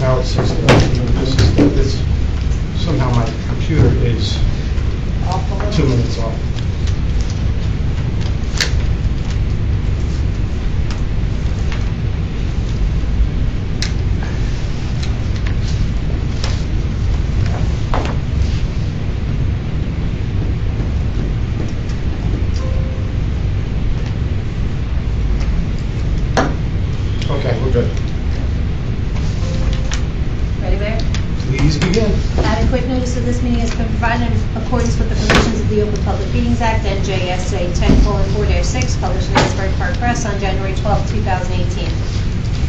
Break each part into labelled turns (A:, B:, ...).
A: Now it's just, this, somehow my computer is 2 minutes off. Okay, we're good.
B: Ready, Mayor?
A: Please begin.
B: Adequate notice of this meeting has been provided in accordance with the provisions of the Open Public Meetings Act, NJSA 10:4-6, published in the Asbury Park Press on January 12, 2018.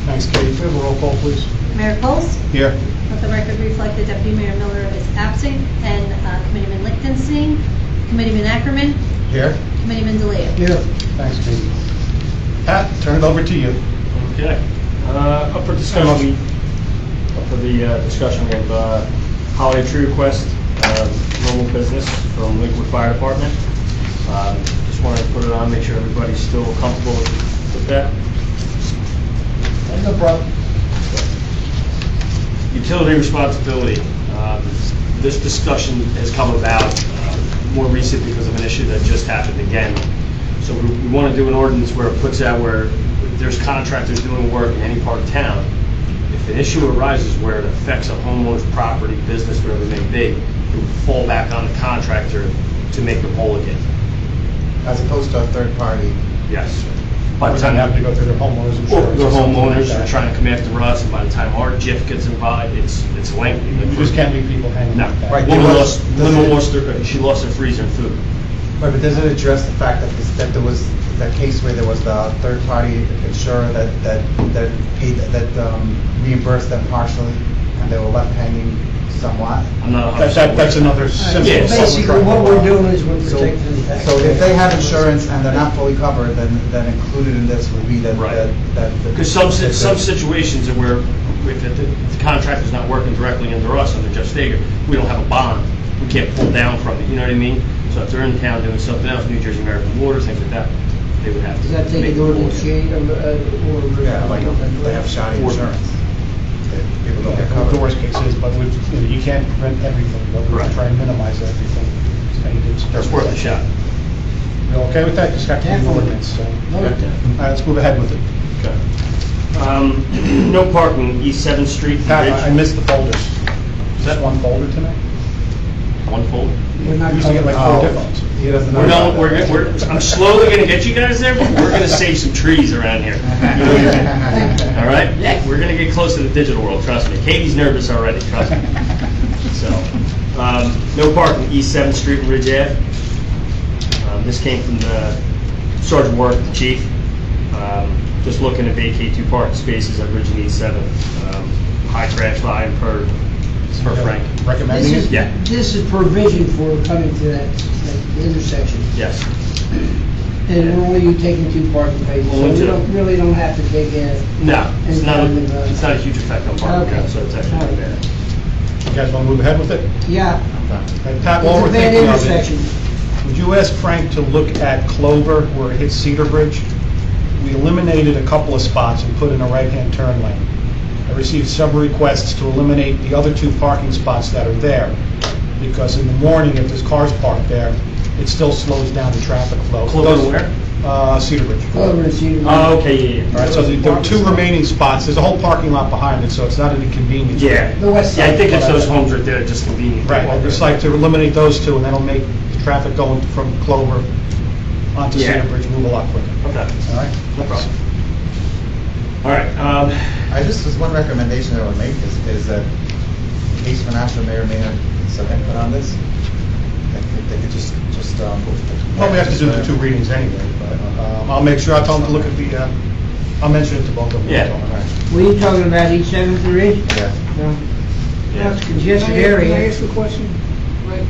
A: Thanks, Katie. Can we have a roll call, please?
B: Mayor Coles?
A: Here.
B: Let the record reflect that Deputy Mayor Miller is absent, and Committeeman Lichtenstein, Committeeman Ackerman,
A: Here.
B: Committeeman DeLeo.
A: Here. Thanks, Katie. Pat, turn it over to you.
C: Okay. Up for discussion, we have holiday tree request, normal business from Lakewood Fire Department. Just wanted to put it on, make sure everybody's still comfortable with that.
A: No problem.
C: Utility responsibility. This discussion has come about more recent because of an issue that just happened again. So we want to do an ordinance where it puts out where there's contractors doing work in any part of town. If an issue arises where it affects a homeowner's property, business, whatever it may be, it would fall back on the contractor to make the whole again.
D: As opposed to a third party.
C: Yes.
A: By the time you have to go through their homeowners insurance.
C: Their
A: or something like
C: homeowners are
A: that.
C: trying to come after us, and by the time our JIF gets involved, it's lengthy.
A: You just can't leave people hanging
C: No.
A: like that.
D: Right.
C: Woman
D: Does
C: lost she lost her freezer and food.
D: Right, but does it address the fact that there was that case where there was the third party insurer that paid, reimbursed them partially, and they were left hanging somewhat?
C: I'm not.
A: That's another simple.
C: Yeah,
E: Basically, what we're doing is we're protecting the tax.
D: So if they have insurance and they're not fully covered, then included in this would be that.
C: Right. Because some situations are where if the contractor's not working directly under us, under Jeff Stager, we don't have a bond. We can't pull down from it, you know what I mean? So if they're in town doing something else, New Jersey American Water, things like that, they would have to.
E: Does that take
C: make
E: an
C: the whole
E: ordinance
C: again.
E: change or?
D: Yeah, like they have shoddy
C: Or-
D: insurance. People don't get
A: The
D: covered.
A: worst case is, but you can't prevent everything, but we
C: Correct.
A: try and minimize everything.
C: It's worth a shot.
A: You okay with that? Just got to do the
E: Definitely.
A: ordinance. So.
E: No.
A: All right, let's move ahead with it.
C: Okay. No parking, East 7th Street.
A: Pat,
C: Bridge.
A: I missed the folders. Is that one folder tonight?
C: One fold.
E: We're not
A: We used to get like
E: covered.
A: four different ones.
D: He doesn't know.
C: We're
D: about
C: going,
D: that.
C: we're, I'm slowly gonna get you guys there, but we're gonna save some trees around here. All right? We're gonna get close to the digital world, trust me. Katie's nervous already, trust me. So, no parking, East 7th Street and Ridge Ave. This came from the Sergeant Work, the chief. Just looking to vacate 2 parking spaces at Ridge and East 7th. High crash volume per Frank.
A: Recommending
E: This
A: it?
E: is,
C: Yeah.
E: this is provision for coming to that intersection.
C: Yes.
E: And we're only taking 2 parking spaces, so
C: Only
E: we
C: 2.
E: really don't have to take a.
C: No, it's not,
E: And,
C: it's not a huge effect on parking,
E: Okay.
C: so it's actually not bad.
A: You guys want to move ahead with it?
E: Yeah,
A: Hey, Pat, while
E: it's
A: we're
E: a bad
A: thinking of
E: intersection.
A: it, would you ask Frank to look at Clover where it hits Cedar Bridge? We eliminated a couple of spots and put in a right-hand turn lane. I received several requests to eliminate the other 2 parking spots that are there, because in the morning, if there's cars parked there, it still slows down the traffic flow.
C: Clover where?
A: Cedar Bridge.
E: Clover and Cedar.
C: Oh, okay, yeah,
A: All right, so there are 2 remaining spots. There's a whole parking lot behind it, so it's not an inconvenience.
C: yeah.
E: The west
C: Yeah, I
E: side.
C: think it's those homes right there, just convenient.
A: Right, I'd just like to eliminate those 2, and that'll make the traffic going from Clover onto
C: Yeah.
A: Cedar Bridge move a lot quicker.
C: Okay,
A: All right?
C: no problem. All right,
D: There's one recommendation I would make is that in case Vanessa may or may not some input on this, they could just.
A: Well, we have to do the 2 readings anyway, but I'll make sure, I'll tell them to look at the, I'll mention it to both of them.
C: Yeah.
D: All right.
E: Were you talking about East 7th and Ridge?
D: Yeah.
E: No.
C: Yeah.
E: That's a congested
F: Can I
E: area.
F: ask a question? Right,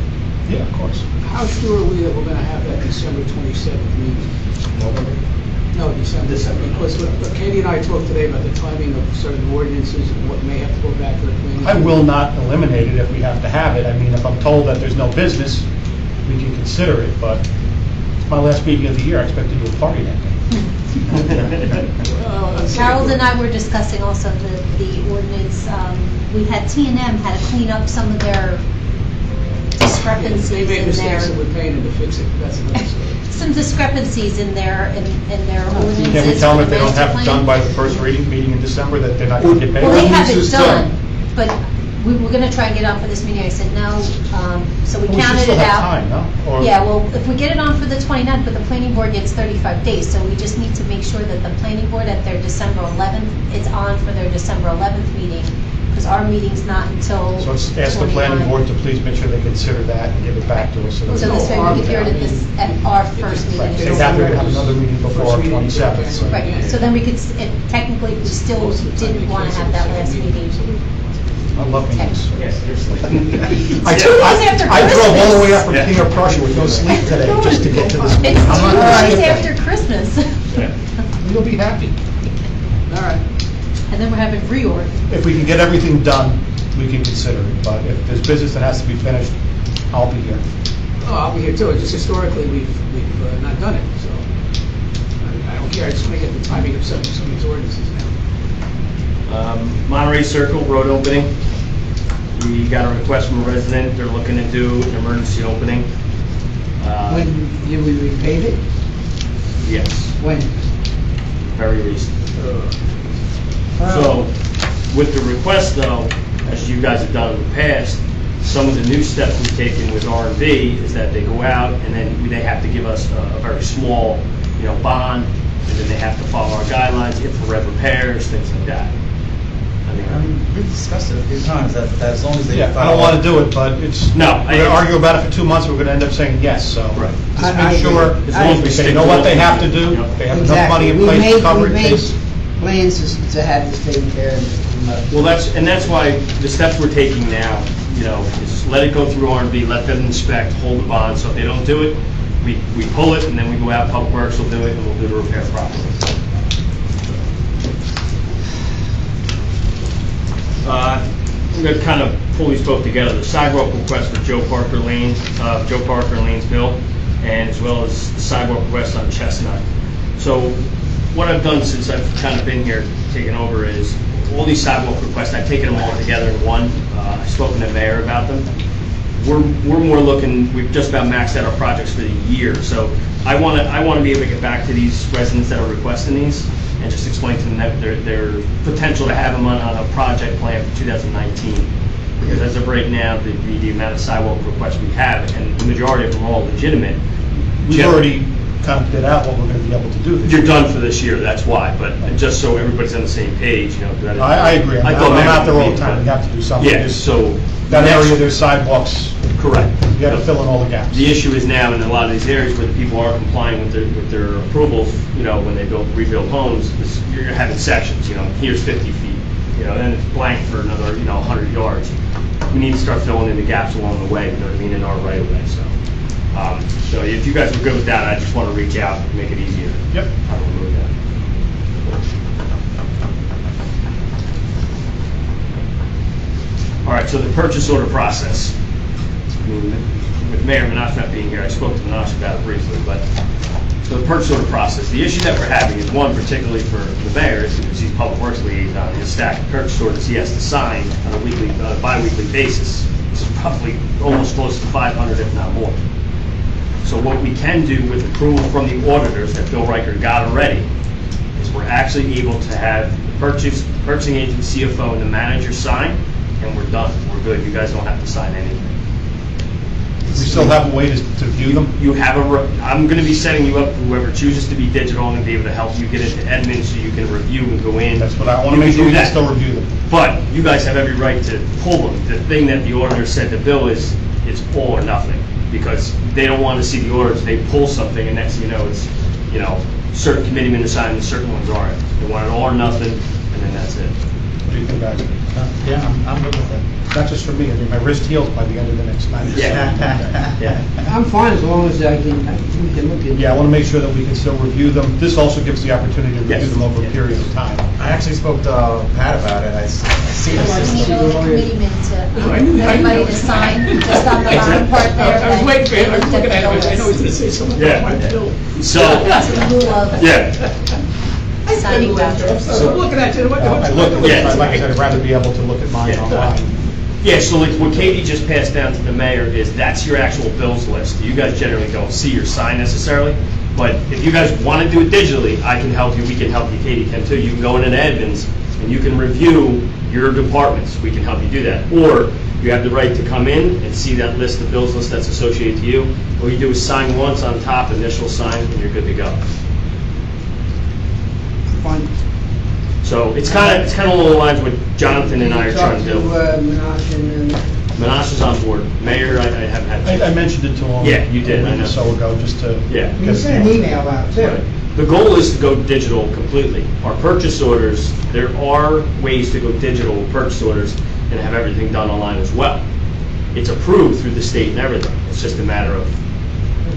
A: Yeah, of course.
F: how sure are we that we're gonna have that December 27th meeting? No, December. Because what Katie and I talked today about the timing of certain ordinances and what may have to go back to the planning.
A: I will not eliminate it if we have to have it. I mean, if I'm told that there's no business, we can consider it, but it's my last meeting of the year, I expect to do a party that day.
F: Let's see.
B: Harold and I were discussing also the ordinance we had T&M had to clean up some of their discrepancies
F: They made
B: in there.
F: mistakes and we're paying them to fix it, that's another story.
B: Some discrepancies in their ordinances.
A: Can we tell them if they don't
B: for the
A: have it
B: master
A: done
B: plan.
A: by the first reading meeting in December, that they're not going to get paid?
B: Well, they have it
G: Ordinances
B: done,
G: done.
B: but we were gonna try and get it on for this meeting, I said no, so we
A: We should
B: counted
A: still
B: it
A: have
B: out.
A: time, no? Or-
B: Yeah, well, if we get it on for the 29th, but the planning board gets 35 days, so we just need to make sure that the planning board at their December 11th, it's on for their December 11th meeting, because our meeting's not until
A: So let's ask the planning
B: 29.
A: board to please make sure they consider that and give it back to us. that
B: So
A: we
B: this way
A: know.
B: we could hear it at our first meeting.
A: They have to have another meeting before our 27th. So.
B: Right, so then we could, technically, we still didn't want to have that last meeting.
A: I love meetings.
C: Yes, seriously.
A: I
B: 2 days after
A: I drove all the way up from
C: Christmas.
A: King of Prussia with no sleep today just to get to this meeting.
B: It's
A: I'm
B: 2
A: not gonna
B: days
A: skip
B: after Christmas.
A: that. You'll be happy.
F: All right.
B: And then we're having reorg.
A: If we can get everything done, we can consider it, but if there's business that has to be finished, I'll be here.
F: Oh, I'll be here too, just historically, we've not done it, so I don't care, I just want to get the timing of some of these ordinances now.
C: Monterey Circle road opening. We got a request from a resident, they're looking to do an emergency opening.
E: When, did we repave it?
C: Yes,
E: When?
C: very recent. So, with the request though, as you guys have done in the past, some of the new steps we've taken with R&B is that they go out and then they have to give us a very small, bond, and then they have to follow our guidelines, infrared repairs, things like that.
D: I mean, we've discussed it a few times, that as long as they
A: Yeah, I
D: follow.
A: don't want to do it, but it's,
C: No,
A: we're going to argue about it for 2 months, we're going to end up saying yes, so.
C: Right.
A: Just
E: I
A: make sure,
E: agree.
A: as long as we say, you know what they have to do,
C: Yep.
A: they have enough money in
E: Exactly.
A: place to cover
E: We
A: it.
E: made
A: It's-
E: plans to have this taken care of.
C: Well, that's why the steps we're taking now, is let it go through R&B, let them inspect, hold the bond, so if they don't do it, we pull it, and then we go out, Public Works will do it, and we'll do the repair properly. We're going to kind of pull these both together. The sidewalk request for Joe Parker and Lane's Mill, and as well as the sidewalk request on Chestnut. So what I've done since I've kind of been here, taken over, is all these sidewalk requests, I've taken them all together in one. I've spoken to the mayor about them. We're more looking, we've just about maxed out our projects for the year, so I want to be able to get back to these residents that are requesting these and just explain to them that their potential to have them on a project plan for 2019. Because as of right now, the amount of sidewalk requests we have, and the majority of them are all legitimate.
A: We've already kind of bid out what we're going to be able to do this
C: You're
A: year.
C: done for this year, that's why, but just so everybody's on the same page, 'cause
A: I agree, I'm
C: thought maybe
A: out there all
C: we-
A: the time, we have to do something.
C: Yeah,
A: There's-
C: so.
A: That area, there's sidewalks,
C: Correct.
A: you got to fill in all the gaps.
C: The issue is now in a lot of these areas where the people are complying with their approvals, when they rebuild homes, is you're having sections, here's 50 feet, then it's blank for another, 100 yards. We need to start filling in the gaps along the way, in our right of way, so. So if you guys are good with that, I just want to reach out and make it easier.
A: Yep.
C: I will move that. All right, so the purchase order process. With Mayor Minaj not being here, I spoke to Minaj about it briefly, but, so the purchase order process, the issue that we're having is one, particularly for the mayor, is because he's Public Works liaison, his stack of purchase orders he has to sign on a bi-weekly basis. It's probably almost close to 500, if not more. So what we can do with approval from the auditors that Bill Riker got already is we're actually able to have the purchasing agent, CFO, and the manager sign, and we're done. We're good. You guys don't have to sign anything.
A: We still have a way to view them.
C: You have I'm going to be setting you up, whoever chooses to be digital, I'm going to be able to help you get into admin so you can review and go in.
A: That's what I want to
C: You
A: make
C: can
A: sure we
C: do
A: can
C: that.
A: still review them.
C: But you guys have every right to pull them. The thing that the auditor said to Bill is, it's all or nothing, because they don't want to see the auditors, they pull something, and next thing you know, it's, certain committeemen are signing, certain ones aren't. They want it all or nothing, and then that's it.
A: What do you think, guys?
D: Yeah, I'm good with that.
A: Not just for me, I mean, my wrist heals by the end of the next night.
C: Yeah.
E: I'm fine as long as we can look at.
A: Yeah, I want to make sure that we can still review them. This also gives the opportunity to review
C: Yes.
A: them over a
C: Yeah.
A: period of time.
D: I actually spoke to Pat about it, I see the
B: So we need
D: system.
B: a committeeman
F: I knew- I knew
B: everybody
F: that
B: to
F: was
B: sign, just on the bottom part there.
F: I was waiting for it, I was looking at it, I know he's
B: that
F: going to say something
C: Yeah.
F: about my bill.
C: So,
B: In lieu of-
C: yeah.
B: signing documents.
F: I'm looking at you, what the?
A: I look,
C: Yeah.
A: like I said, I'd rather be able to look at mine
C: Yeah.
A: online.
C: Yeah, so like what Katie just passed down to the mayor is that's your actual bills list. You guys generally don't see your sign necessarily, but if you guys want to do it digitally, I can help you, we can help you, Katie can too. You can go into Edmunds and you can review your departments. We can help you do that. Or you have the right to come in and see that list, the bills list that's associated to you. All you do is sign once on top, initial sign, and you're good to go.
E: Fine.
C: So it's kind of along the lines what Jonathan and I are trying to do.
E: Talk to Menashe and
C: Menashe is on board. Mayor, I haven't had.
A: I mentioned it to him.
C: Yeah, you did,
A: A
C: I
A: week
C: know.
A: or so ago, just to.
C: Yeah.
A: get
E: you sent an
A: the-
E: email out too.
C: Right. The goal is to go digital completely. Our purchase orders, there are ways to go digital with purchase orders and have everything done online as well. It's approved through the state and everything. It's just a matter of,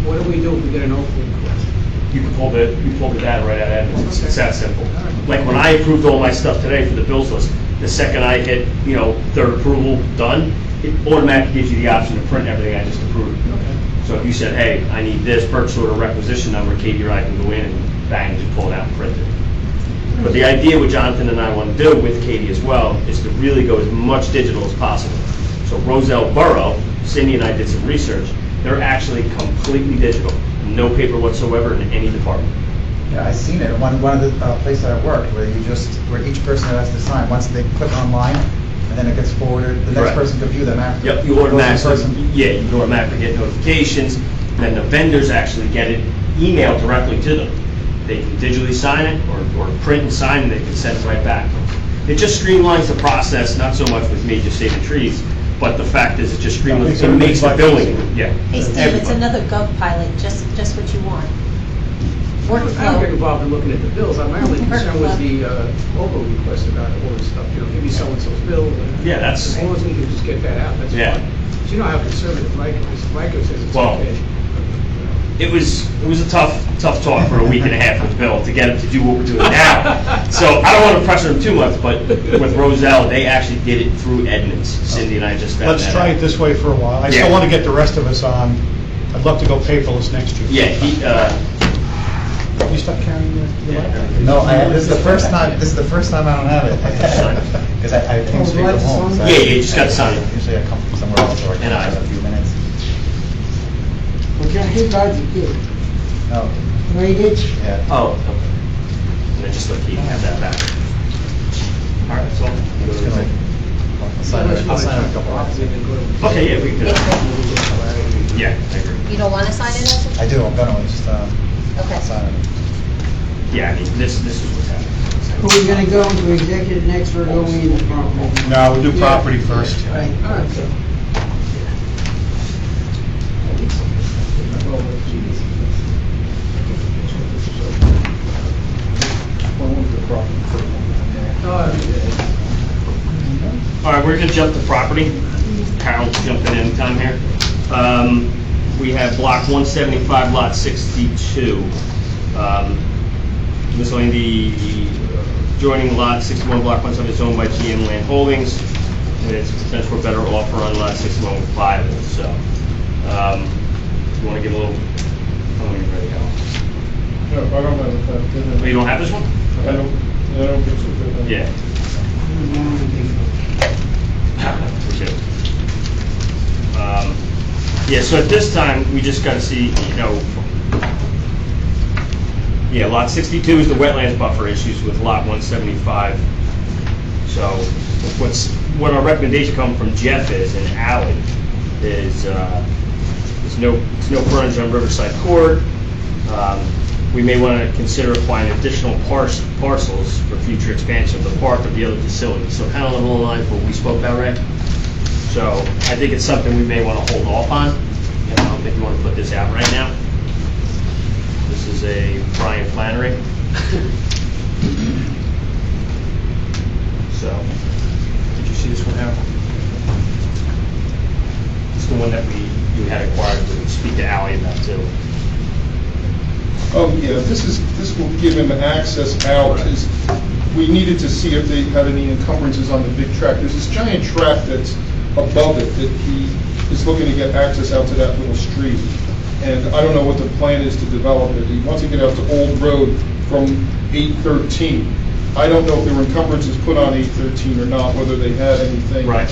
F: What do we do if we get an open request?
C: you can pull the data right out of Edmunds. It's that simple. Like when I approved all my stuff today for the bills list, the second I hit, third approval done, it automatically gives you the option to print everything I just approved. So if you said, hey, I need this purchase order requisition number, Katie or I can go in and bang, just pull it out and print it. But the idea what Jonathan and I want to do with Katie as well is to really go as much digital as possible. So Roselle Borough, Cindy and I did some research, they're actually completely digital, no paper whatsoever in any department.
D: Yeah, I've seen it. One of the places I work where where each person has to sign, once they click online, and then it gets forwarded, the next
C: Right.
D: person can view them after.
C: Yep, you
D: Goes to the
C: automatically,
D: person-
C: you automatically get notifications, then the vendors actually get it emailed directly to them. They can digitally sign it, or print and sign, and they can send it right back. It just streamlines the process, not so much with me just saving trees, but the fact is it just streamlines, it makes the billing, yeah.
B: Hey, Steve, it's
C: everybody.
B: another Gov pilot, just what you want.
F: I don't get
B: Workflow.
F: involved in looking at the bills. My only concern was the Opal request about all this stuff, give me so-and-so's bill.
C: Yeah, that's-
F: As long as we can just get that out, that's
C: Yeah.
F: fine. But you know how conservative Mike is. Mike says it's
C: Well,
F: okay.
C: It was a tough talk for a week and a half with Bill to get him to do what we're doing now. So I don't want to pressure him too much, but with Roselle, they actually did it through Edmunds. Cindy and I just found
A: Let's
C: that
A: try
C: out.
A: it this way for a while. I
C: Yeah.
A: still want to get the rest of us on. I'd love to go paperless next year.
C: Yeah,
A: You stop carrying your laptop?
D: No, this is the first time I don't have it. Because I came straight from home. so I-
C: Yeah, you just got to sign it.
D: Usually I come from somewhere else or I
C: And I-
D: have a few minutes.
E: Well, John, he drives a kid.
D: No,
E: No, he did?
D: yeah.
C: Oh, okay. And then just let Keith have that back. All right, so.
D: I'll sign it in a couple hours.
C: Okay, yeah, we can do that. Yeah, I agree.
B: You don't want to sign it as a?
D: I do, I'm gonna just,
B: Okay.
D: sign it.
C: Yeah, I mean, this is what's happening.
E: Are we gonna go into executive next or going into property?
A: No, we'll do property first.
E: Right, all right, so.
C: All right, we're gonna jump to property. Carol's jumping in anytime here. We have block 175, lot 62. Miscellaneous, the joining lot 61, block 170 is owned by GM Land Holdings, and it's potential for a better offer on lot 61 with viable, so. You wanna give a little, oh, you're ready, Al.
G: No, I don't have
C: Oh, you don't have this one?
G: I don't think so.
C: Yeah. Appreciate it. Yeah, so at this time, we just gotta see, yeah, lot 62 is the wetlands buffer issues with lot 175. So what our recommendation coming from Jeff is, and Ally, is, there's no frontage on Riverside Court. We may want to consider applying additional parcels for future expansion of the park or the other facilities. So kind of along the line of what we spoke about, Ray. So I think it's something we may want to hold off on. I don't think we want to put this out right now. This is a Brian Flannery. So, did you see this one, Harold? It's the one that you had acquired, we speak to Ally about too.
G: Oh, yeah, this will give him access out. We needed to see if they had any encumbrances on the big track. There's this giant track that's above it that he is looking to get access out to that little street. And I don't know what the plan is to develop it. He wants to get out to Old Road from 813. I don't know if there were encumbrances put on 813 or not, whether they had anything.
C: Right.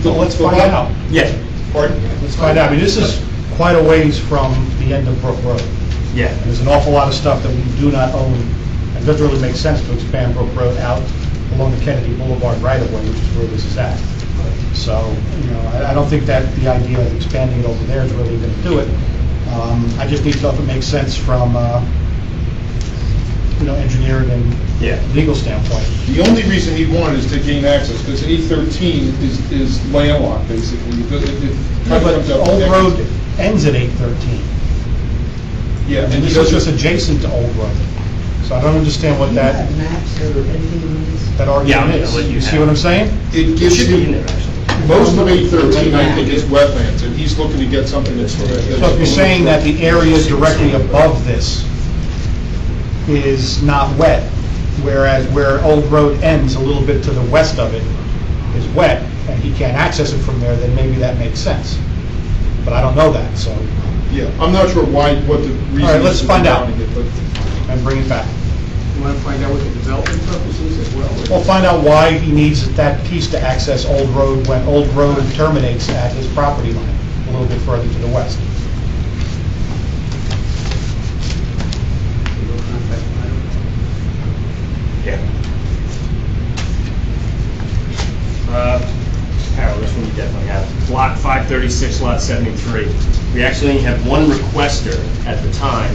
A: Well, let's find out.
C: Yeah,
G: Pardon?
A: Let's find out. I mean, this is quite a ways from the end of Brook Road.
C: yeah.
A: And there's an awful lot of stuff that we do not own. It doesn't really make sense to expand Brook Road out along the Kennedy Boulevard right-of-way, which is where this is at. So, I don't think that the idea of expanding it over there is really going to do it. I just need to know if it makes sense from, engineering
C: Yeah.
A: and legal standpoint.
G: The only reason he wanted is to gain access, because 813 is landlocked, basically. It
A: But
G: comes up-
A: Old Road ends at 813.
G: Yeah,
A: And
G: and
A: this
G: he
A: is just
G: doesn't,
A: adjacent to Old Road. So I don't understand what
E: Do you
A: that
E: have maps or anything on this?
A: that
C: Yeah,
A: argument
C: I'm
A: is.
C: gonna let you
A: You see
C: have
A: what
C: it.
A: I'm saying?
G: it
C: It
G: gives
C: should be in
G: you,
C: there, actually.
G: most of 813, I think, is wetlands, and he's looking to get something that's.
A: So if you're saying that the area directly above this is not wet, whereas where Old Road ends a little bit to the west of it is wet, and he can't access it from there, then maybe that makes sense. But I don't know that, so,
G: Yeah, I'm not sure what the reason is.
A: All right, let's
G: for
A: find out.
G: wanting it, but-
A: and bring it back.
F: You want to find out what the development purpose is as well?
A: We'll find out why he needs that piece to access Old Road when Old Road terminates at his property line, a little bit further to the west.
C: Yeah. Harold, this one you definitely have. Lot 536, lot 73. We actually only had one requester at the time,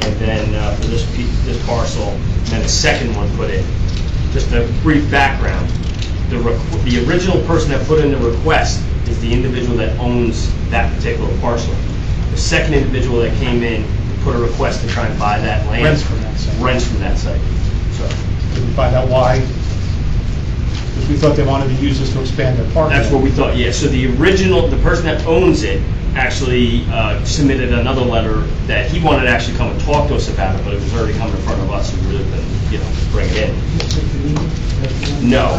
C: and then for this parcel, and then a second one put in. Just a brief background. The original person that put in the request is the individual that owns that particular parcel. The second individual that came in put a request to try and buy that land.
A: Rents from that site.
C: Rents from that site. So
A: Did we find out why? Because we thought they wanted to use this to expand their parking.
C: that's what we thought, yeah. So the person that owns it actually submitted another letter that he wanted to actually come and talk to us about it, but it was already coming in front of us, and we really couldn't, bring it in. No.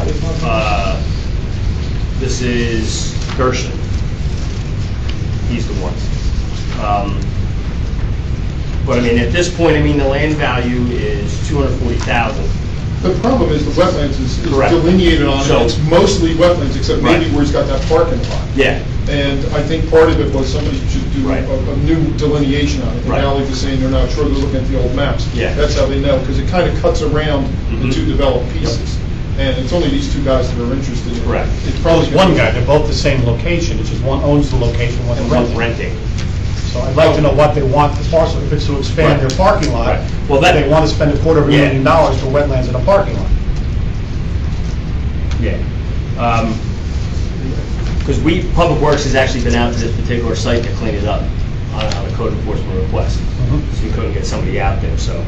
C: This is Gershon. He's the one. But I mean, at this point, I mean, the land value is $240,000.
G: The problem is the wetlands is
C: Correct.
G: delineated on
C: So-
G: it. It's mostly wetlands, except maybe
C: Right.
G: where he's got that parking lot.
C: Yeah.
G: And I think part of it was somebody should do
C: Right.
G: a new delineation on it. And
C: Right.
G: Alex was saying they're not sure, they're looking at the old maps.
C: Yeah.
G: That's how they know, because it kind of cuts around the
C: Mhm.
G: two developed pieces. And it's only these two guys that are interested in it.
C: Correct.
G: It's
A: Well,
G: probably
A: there's one guy, they're both the same location, it's just one owns the location, one's
C: And one's
A: renting.
C: renting.
A: So I'd like to know what they want the parcel, if it's to expand their parking lot.
C: Right. Well, that-
A: They want to spend $250,000
C: Yeah.
A: for wetlands in a parking lot.
C: Yeah. Because Public Works has actually been out to this particular site to clean it up on a code enforcement request.
A: Mhm.
C: So we couldn't get somebody out there, so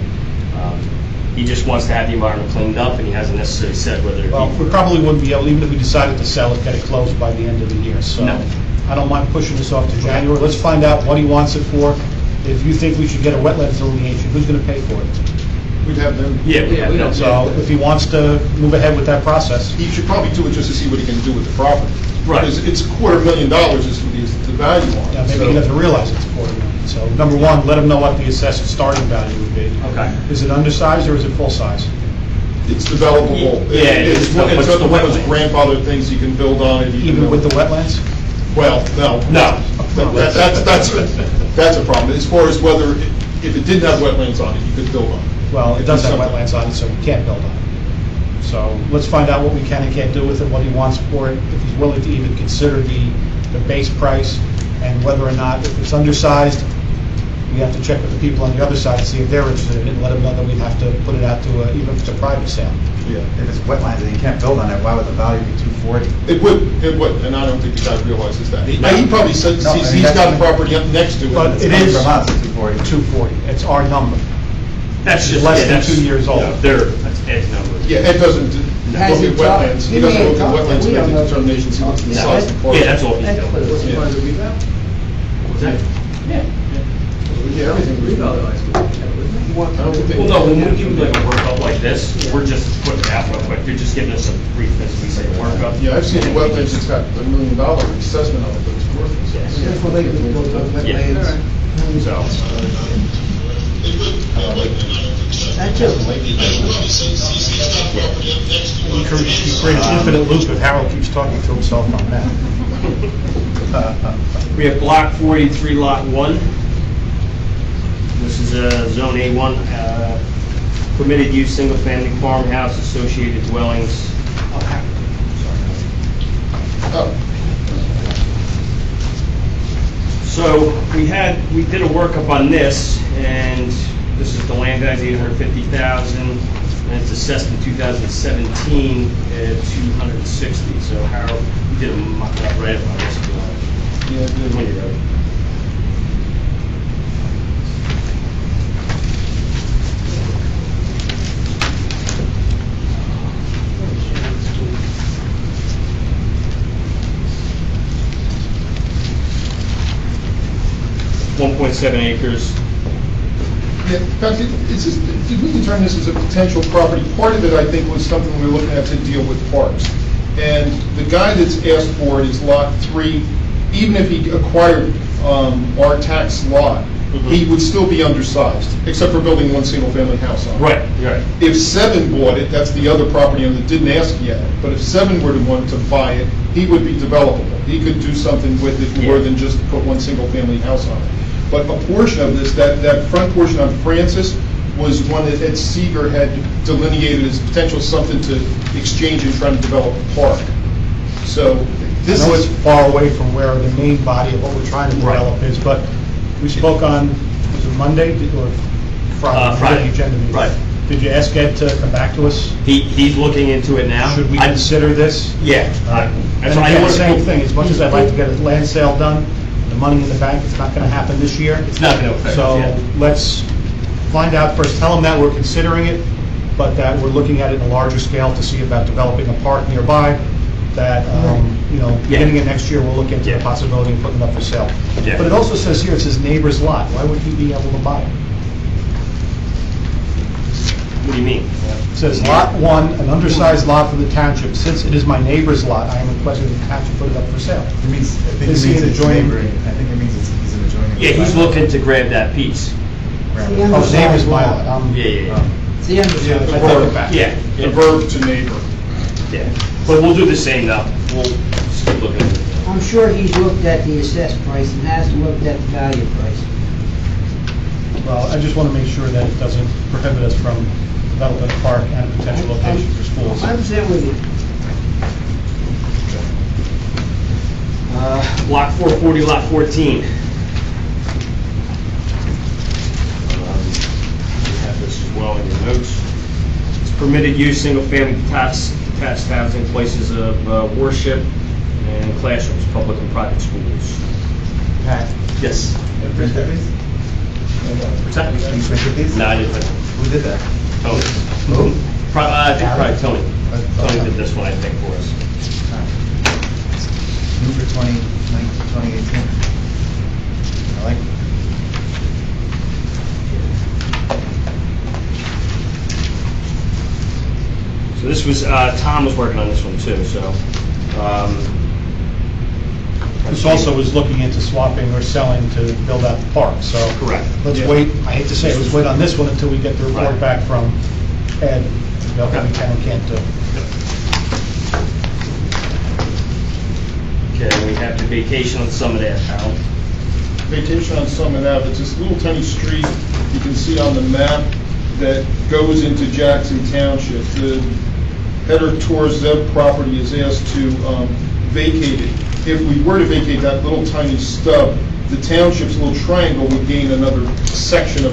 C: he just wants to have the environment cleaned up, and he hasn't necessarily said whether it be.
A: Well, we probably wouldn't be able, even if we decided to sell it, get it closed by the end of the year, so.
C: No.
A: I don't mind pushing this off to January, let's find out what he wants it for. If you think we should get a wetlands delineation, who's gonna pay for it?
G: We'd have them.
C: Yeah, we
F: Yeah,
C: have
F: we
C: that.
F: don't-
A: So if he wants to move ahead with that process,
G: He should probably do it just to see what he can do with the property.
C: Right.
G: Because it's $250,000 is the value on it.
A: yeah, maybe
G: so-
A: he doesn't realize it's $250,000. So number one, let him know what the assessed starting value would be.
C: Okay.
A: Is it undersized or is it full size?
G: It's developable.
C: Yeah,
G: It's
C: it's
G: one
C: the
G: of those
C: wetland.
G: grandfather things you can build on it.
A: Even with the wetlands?
G: Well, no.
C: No.
G: That's a problem. As far as whether, if it didn't have wetlands on it, you could build on it.
A: Well, it does have
G: Something.
A: wetlands on it, so we can't build on it. So let's find out what we can and can't do with it, what he wants for it, if he's willing to even consider the base price, and whether or not, if it's undersized, we have to check with the people on the other side to see if they're interested in it, and let them know that we'd have to put it out to, even if it's a private sale.
G: Yeah.
D: If it's wetlands and you can't build on it, why would the value be 240?
G: It would, and I don't think the guy realizes that. He probably says,
D: No, I mean,
G: he's got
D: that's-
G: a property up next to it.
A: But
D: It's
A: it
D: coming
A: is
D: from us, 240.
A: 240, it's our number.
C: That's just.
A: Less
C: yeah,
A: than
C: that's-
A: 2 years old.
C: That's Ed's number.
G: Yeah, Ed doesn't
E: Has
G: look
E: he
G: at
E: talked-
G: wetlands. He
E: he
G: doesn't
E: may
G: look at
E: have talked,
G: wetlands,
E: we
G: make
E: don't
G: the
E: know.
G: determinations, he looks at the
C: No.
G: size of the parcel.
C: Yeah, that's all he's
E: That's
C: doing.
E: what it was.
G: Yeah.
F: Part of the revamp?
C: Was that?
F: Yeah.
G: Yeah, everything we do.
F: Revitalized it,
E: You want-
G: I don't think-
C: Well, no, when we do like a workup like this, we're just putting it out real quick. They're just giving us a brief, as we say, workup.
G: Yeah, I've seen the wetlands, it's got $1 million assessment on it, but it's worthless.
C: Yes.
E: That's what Lakewood built on
C: Yeah.
E: wetlands.
C: So,
E: That's it.
A: You create an infinite loop if Harold keeps talking to himself on that.
C: We have block 43, lot 1. This is zone A1, permitted use, single-family farmhouse, associated dwellings.
G: Oh,
C: So we did a workup on this, and this is the land value, $850,000, and it's assessed in 2017 at $260. So Harold, you did a mock-up write-up on this if you want.
G: yeah,
C: When you're ready. .7 acres.
G: Yeah, in fact, it's just, did we determine this as a potential property? Part of it, I think, was something we were looking at to deal with parks. And the guy that's asked for it is lot 3. Even if he acquired our tax lot, he would still be undersized, except for building one single-family house on it.
C: Right.
G: If 7 bought it, that's the other property owner that didn't ask yet, but if 7 were to want to buy it, he would be developable. He could do something with it more than just put one single-family house on it. But a portion of this, that front portion on Francis, was one that Ed Seeger had delineated as potential something to exchange and try to develop a park. So
A: I
G: this
A: know
G: is...
A: it's far away from where the main body of what we're trying to develop is, but we spoke on, was it Monday or Friday?
C: Friday.
A: The agenda meeting.
C: Right.
A: Did you ask Ed to come back to us?
C: He's looking into it now.
A: Should we consider this?
C: Yeah.
A: And
C: That's why I
A: again,
C: wanted to
A: same
C: go-
A: thing, as much as I'd like to get a land sale done, the money in the bank, it's not gonna happen this year.
C: It's not going to affect
A: So
C: it.
A: let's find out first, tell them that we're considering it, but that we're looking at it in a larger scale to see about developing a park nearby, that, beginning of next year, we'll look into the possibility of putting it up for sale.
C: Yeah.
A: But it also says here, it says neighbor's lot. Why would he be able to buy it?
C: What do you mean?
A: It says lot 1, an undersized lot for the township. Since it is my neighbor's lot, I am requesting the township put it up for sale.
D: It means, I think
A: Is
D: it
A: he
D: means
A: an
D: it's
A: adjoining-
D: neighboring, I think it means he's an adjoining.
C: Yeah, he's looking to grab that piece.
D: Grab
E: See,
D: it.
E: I'm-
A: Oh, his neighbor's my lot.
C: Yeah.
E: It's the underside.
G: Yeah, the
A: I take it back.
C: Yeah.
G: The verb to neighbor.
C: Yeah. But we'll do the same though. We'll just keep looking.
E: I'm sure he's looked at the assessed price and hasn't looked at the value price.
A: Well, I just want to make sure that it doesn't prohibit us from developing a park and a potential location for schools.
E: 100% with you.
C: Block 440, lot 14. We have this as well in your notes. It's permitted use, single-family detached housing, places of worship, and classrooms, public and private schools.
D: Pat,
C: Yes.
D: you print that, please?
C: What's that?
D: You printed these?
C: No, I didn't.
D: Who did that?
C: Tony.
D: Who?
C: I think probably Tony.
D: Oh,
C: Tony
D: okay.
C: did this one, I think, for us.
D: New for 2018. I like it.
C: So this was, Tom was working on this one too, so.
A: This also was looking into swapping or selling to build out the park, so.
C: Correct.
A: Let's
G: Yeah.
A: wait, I hate to say it, let's wait on this one until we get the report
C: Right.
A: back from Ed, about what we can and can't do.
C: Okay, we have the vacation on Summit Ave, Harold.
G: Vacation on Summit Ave, it's this little tiny street you can see on the map that goes into Jackson Township. The header towards Zev property is asked to vacate it. If we were to vacate that little tiny stub, the township's little triangle would gain another section of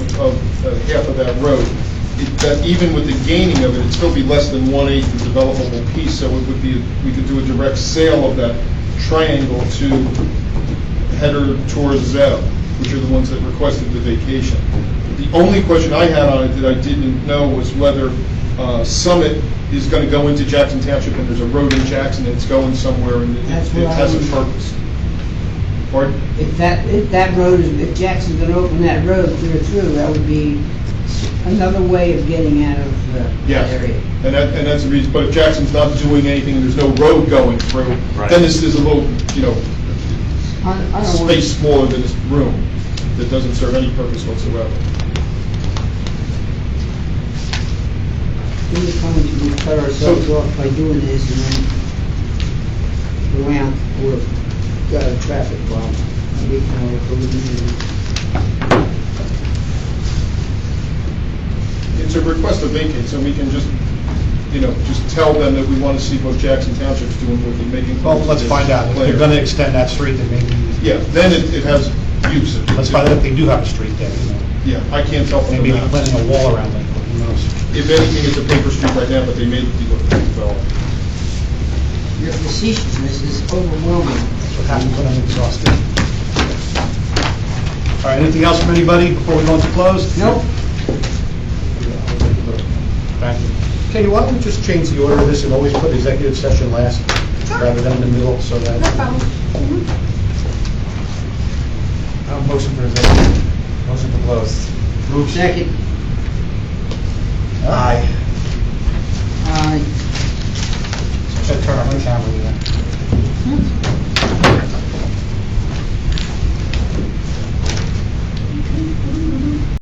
G: half of that road. That even with the gaining of it, it'd still be less than 1/8 the developable piece, so it would be, we could do a direct sale of that triangle to header towards Zev, which are the ones that requested the vacation. The only question I had on it that I didn't know was whether Summit is going to go into Jackson Township, and there's a road in Jackson that's going somewhere, and
E: That's
G: it
E: what I
G: has a
E: was-
G: purpose. Pardon?
E: If that road, if Jackson's gonna open that road clear through, that would be another way of getting out of that
G: Yes,
E: area.
G: and that's the reason, but if Jackson's not doing anything and there's no road going through,
C: Right.
G: then this is a little,
E: I don't want.
G: space smaller than this room that doesn't serve any purpose whatsoever.
E: Many times we cut ourselves off by doing this and then around, or got a traffic problem. And we can all go in.
G: It's a request to vacate, so we can just, just tell them that we want to see what Jackson Township's doing with it, making.
A: Well, let's find out. If they're going to extend that street, then maybe,
G: Yeah, then it has use.
A: let's find out if they do have a street there,
G: Yeah, I can't tell from the
A: Maybe
G: maps.
A: planting a wall around Lakewood, who knows?
G: If anything, it's a paper street right now, but they made it look pretty well.
E: Your facetiousness is overwhelming.
A: That's what happens when I'm exhausted. All right, anything else from anybody before we go into close?
E: Nope.
A: Thank you. Katie, why don't we just change the order of this and always put executive session last, rather than in the middle, so that...
B: No problem.
D: Motion for executive, motion for close.
A: Move.
E: Second.
D: Aye.
E: Aye.
A: Should I turn on my camera again?